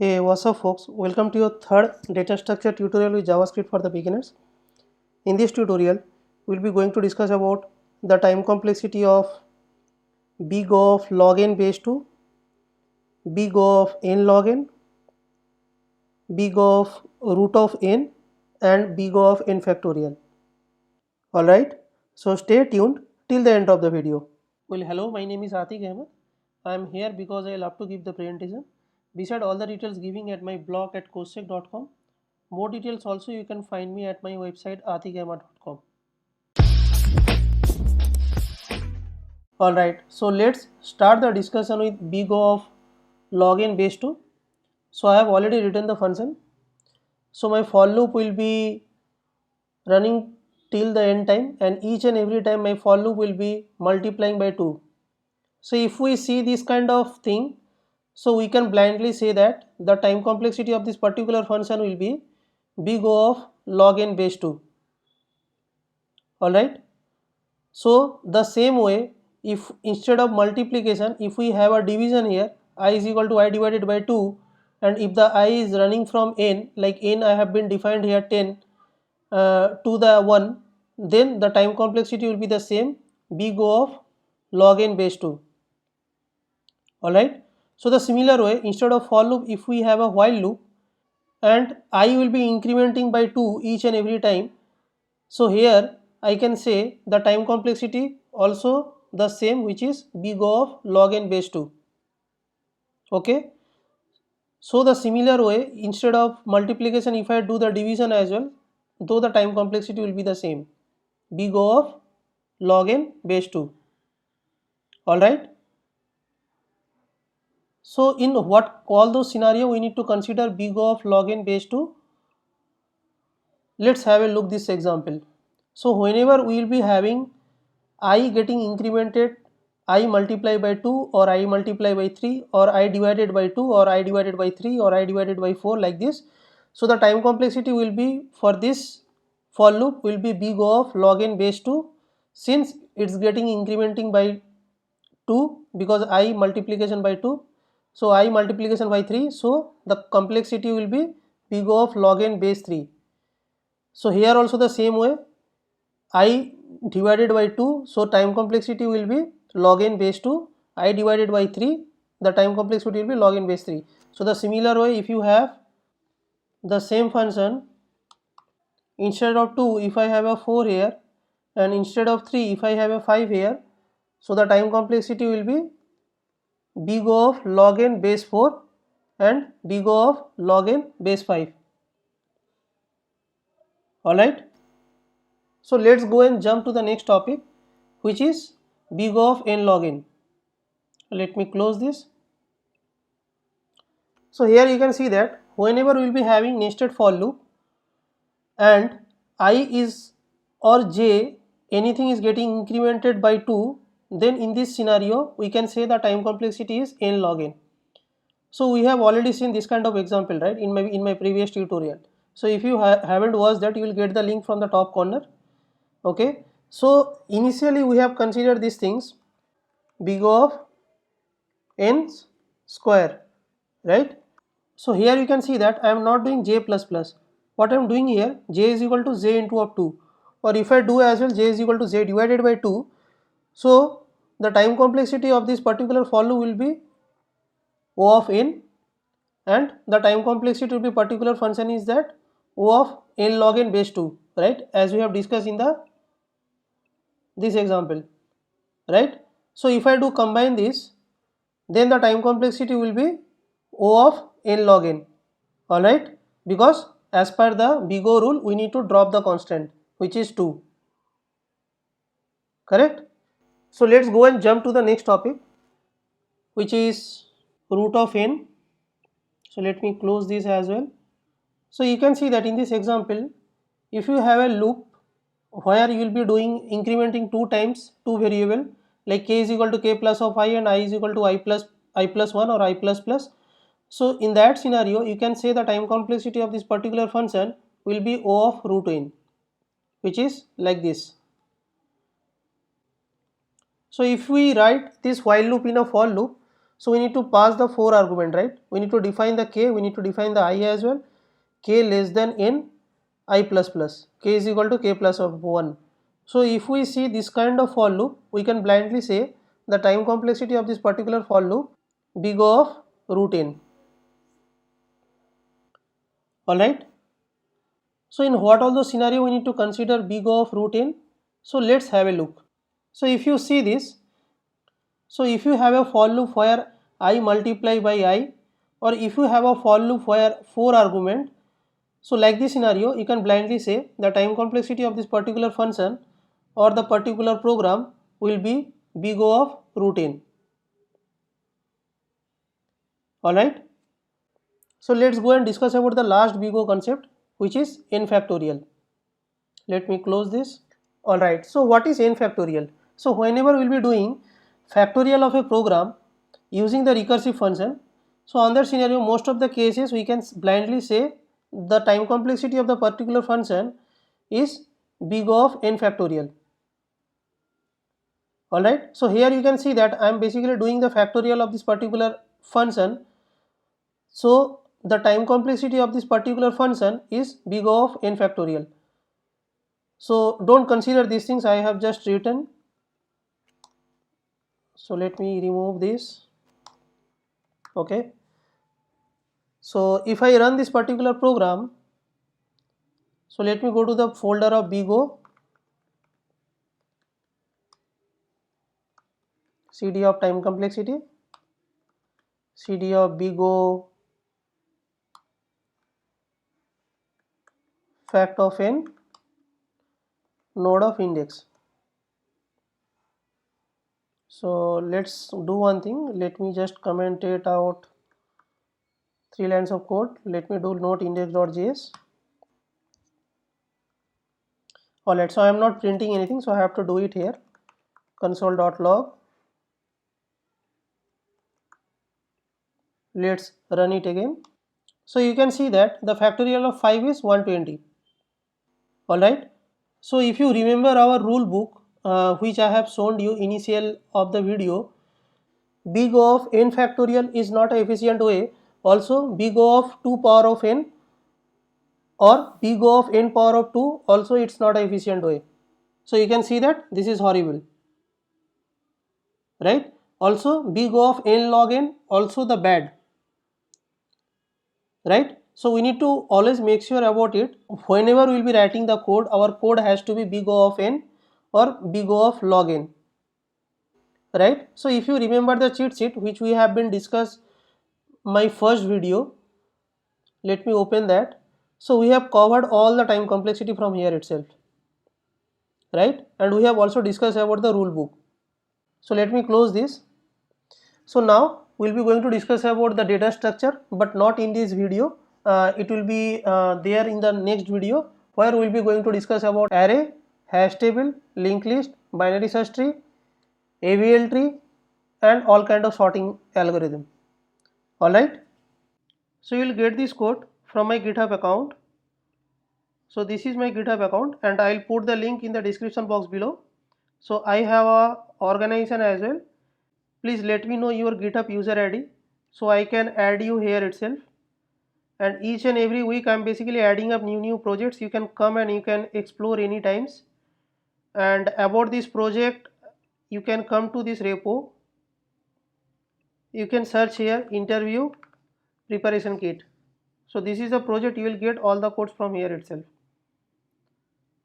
Hey, what's up folks? Welcome to your third data structure tutorial with JavaScript for the beginners. In this tutorial, we'll be going to discuss about the time complexity of big O of log n base 2, big O of n log n, big O of root of n and big O of n factorial. Alright, so stay tuned till the end of the video. Well, hello, my name is Atik Ahmed. I am here because I love to give the presentation. Beside all the details giving at my blog at coursecheck.com. More details also you can find me at my website atikahmed.com. Alright, so let's start the discussion with big O of log n base 2. So I have already written the function. So my for loop will be running till the end time, and each and every time my for loop will be multiplying by 2. So if we see this kind of thing, so we can blindly say that the time complexity of this particular function will be big O of log n base 2. Alright. So the same way, if instead of multiplication, if we have a division here, I is equal to I divided by 2, and if the I is running from n, like n I have been defined here 10 to the 1, then the time complexity will be the same, big O of log n base 2. Alright. So the similar way, instead of for loop, if we have a while loop and I will be incrementing by 2 each and every time, so here I can say the time complexity also the same, which is big O of log n base 2. Okay. So the similar way, instead of multiplication, if I do the division as well, though the time complexity will be the same, big O of log n base 2. Alright. So in what all those scenario we need to consider big O of log n base 2. Let's have a look this example. So whenever we will be having I getting incremented, I multiply by 2 or I multiply by 3 or I divided by 2 or I divided by 3 or I divided by 4, like this. So the time complexity will be for this for loop will be big O of log n base 2, since it's getting incrementing by 2 because I multiplication by 2. So I multiplication by 3, so the complexity will be big O of log n base 3. So here also the same way, I divided by 2, so time complexity will be log n base 2, I divided by 3, the time complexity will be log n base 3. So the similar way, if you have the same function, instead of 2 if I have a 4 here, and instead of 3 if I have a 5 here, so the time complexity will be big O of log n base 4 and big O of log n base 5. Alright. So let's go and jump to the next topic, which is big O of n log n. Let me close this. So here you can see that whenever we will be having nested for loop and I is or j anything is getting incremented by 2, then in this scenario we can say the time complexity is n log n. So we have already seen this kind of example, right, in my previous tutorial. So if you haven't watched that, you will get the link from the top corner. Okay. So initially we have considered these things, big O of n square, right. So here you can see that I am not doing j plus plus. What I am doing here, j is equal to j into of 2, or if I do as well, j is equal to j divided by 2. So the time complexity of this particular for loop will be O of n, and the time complexity will be particular function is that O of n log n base 2, right, as we have discussed in the this example, right. So if I do combine this, then the time complexity will be O of n log n. Alright, because as per the big O rule we need to drop the constant, which is 2, correct. So let's go and jump to the next topic, which is root of n. So let me close this as well. So you can see that in this example, if you have a loop where you will be doing incrementing 2 times 2 variable, like k is equal to k plus of I and I is equal to I plus 1 or I plus plus. So in that scenario you can say the time complexity of this particular function will be O of root n, which is like this. So if we write this while loop in a for loop, So we need to pass the 4 argument, right? We need to define the k, we need to define the I as well. K less than n I plus plus, k is equal to k plus of 1. So if we see this kind of for loop, we can blindly say the time complexity of this particular for loop big O of root n. Alright. So in what all those scenario we need to consider big O of root n. So let's have a look. So if you see this, so if you have a for loop where I multiply by I, or if you have a for loop where 4 argument, so like this scenario you can blindly say the time complexity of this particular function or the particular program will be big O of root n. Alright. So let's go and discuss about the last big O concept, which is n factorial. Let me close this. Alright, so what is n factorial? So whenever we will be doing factorial of a program using the recursive function, so on that scenario most of the cases we can blindly say the time complexity of the particular function is big O of n factorial. Alright, so here you can see that I am basically doing the factorial of this particular function. So the time complexity of this particular function is big O of n factorial. So don't consider these things I have just written. So let me remove this. Okay. So if I run this particular program, so let me go to the folder of big O, CD of time complexity, CD of big O, fact of n, node of index. So let's do one thing. Let me just comment it out 3 lines of code. Let me do node index.js. Alright, so I am not printing anything, so I have to do it here. Console.log. Let's run it again. So you can see that the factorial of 5 is 120. Alright. So if you remember our rule book, which I have shown you initial of the video, big O of n factorial is not an efficient way. Also big O of 2 power of n or big O of n power of 2 also it's not an efficient way. So you can see that this is horrible, right? Also big O of n log n also the bad, right? So we need to always make sure about it. Whenever we will be writing the code, our code has to be big O of n or big O of log n, right? So if you remember the cheat sheet which we have been discussed my first video, let me open that. So we have covered all the time complexity from here itself, right? And we have also discussed about the rule book. So let me close this. So now we'll be going to discuss about the data structure, but not in this video. It will be there in the next video, where we'll be going to discuss about array, hash table, linked list, binary search tree, AVL tree, and all kind of sorting algorithm. Alright. So you will get this code from my GitHub account. So this is my GitHub account, and I will put the link in the description box below. So I have a organization as well. Please let me know your GitHub user ID so I can add you here itself. And each and every week I am basically adding up new projects. You can come and you can explore any times. And about this project, you can come to this repo. You can search here interview preparation kit. So this is the project, you will get all the codes from here itself.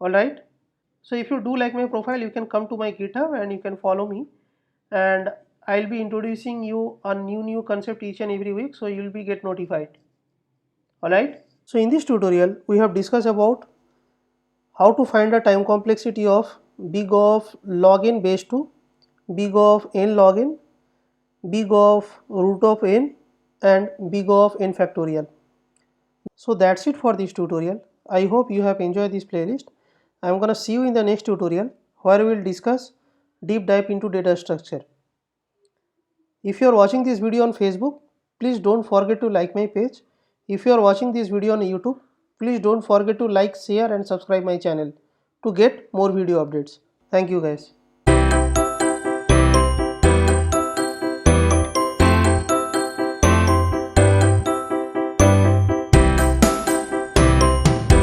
Alright. So if you do like my profile, you can come to my GitHub and you can follow me, and I'll be introducing you a new concept each and every week, so you'll be get notified. Alright. So in this tutorial we have discussed about how to find the time complexity of big O of log n base 2, big O of n log n, big O of root of n, and big O of n factorial. So that's it for this tutorial. I hope you have enjoyed this playlist. I am gonna see you in the next tutorial, where we will discuss deep dive into data structure. If you are watching this video on Facebook, please don't forget to like my page. If you are watching this video on YouTube, please don't forget to like, share and subscribe my channel to get more video updates. Thank you guys.